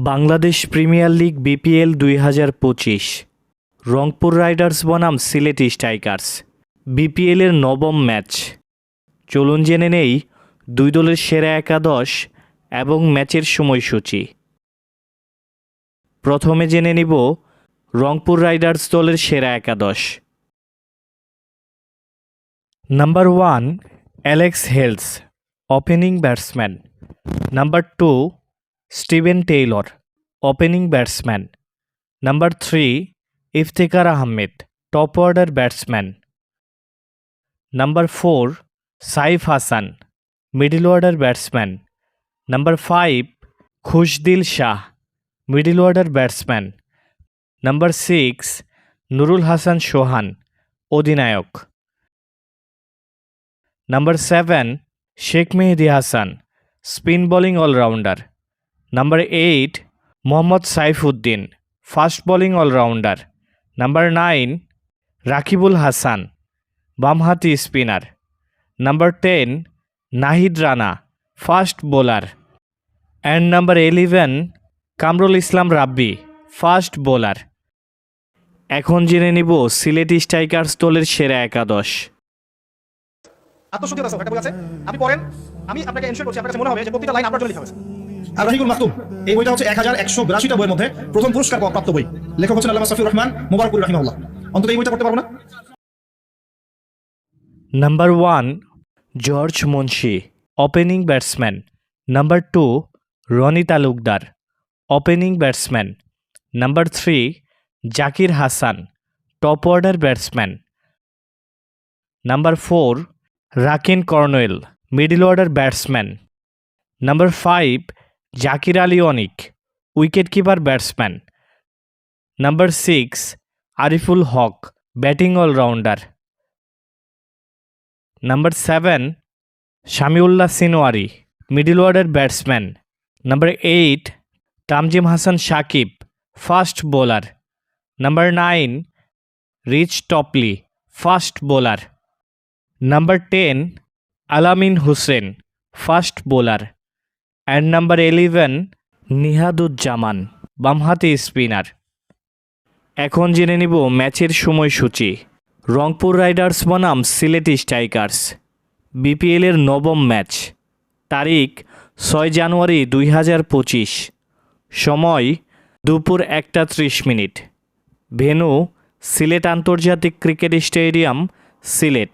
Bangladesh premier league BPL ২০২৫ Rangpur Riders বনাম Sylhet strikers বিপিএলের নবম ম্যাচ। চলুন জেনে নেই দুই দলের সেরা একাদশ এবং ম্যাচের সময়সূচি। প্রথমে জেনে নিব রংপুর রাইডার্স দলের সেরা একাদশ। Number 1 Alex Hales, opening batsman. Number 2 Steven Taylor, opening batsman. Number 3 Iftikhar Ahmed, top order batsman. Number 4 Saif Hassan, middle order batsman. Number 5 Khushdil Shah, middle order batsman. Number 6 Nurul Hasan Sohan, অধিনায়ক। Number 7 Sheikh Mehedi Hasan, spin bowling allrounder. Number 8 Mohammad Saifuddin, fast bowling allrounder. Number 9 Rakibul Hasan, বামহাতি spinner. Number 10 Nahid Rana, fast bowler. And number 11 Kamrul Islam Rabbi, fast bowler. এখন জেনে নিব Sylhet strikers দলের সেরা একাদশ। আত্মশুদ্ধি আছে একটা বই আছে, আপনি পড়েন, আমি আপনাকে এনশিওর করছি আপনার কাছে মনে হবে যে প্রত্যেকটা লাইন আপনার জন্য লেখা হয়েছে। আর রাহিকুল মাকতুম, এই বইটা হচ্ছে 1182টা বইয়ের মধ্যে প্রথম পুরস্কার প্রাপ্ত বই। লেখক হচ্ছেন আল্লামা সফিউর রহমান মুবারকুর রাহিমাহুল্লাহ। অন্তত এই বইটা পড়তে পারবো না? Number 1 George Munsey, opening batsman. Number 2 Ronny Talukdar, opening batsman. Number 3 Zakir Hasan, top order batsman. Number 4 Rahkeem Cornwall, middle order batsman. Number 5 Jaker Ali Anik, wicket keeper batsman. Number 6 Ariful Haque, batting allrounder. Number 7 Samiullah Shinwari, middle order batsman. Number 8 Tanzim Hasan Sakib, fast bowler. Number 9 Reece Topley, fast bowler. Number 10 Alamin Hossain, fast bowler. And number 11 Nihaduzzaman, বামহাতি spinner. এখন জেনে নিব ম্যাচের সময়সূচি। Rangpur Riders বনাম Sylhet strikers বিপিএলের নবম match. তারিখ 6 জানুয়ারি 2025। সময় দুপুর 1:30। ভেন্যু সিলেট আন্তর্জাতিক ক্রিকেট স্টেডিয়াম, সিলেট।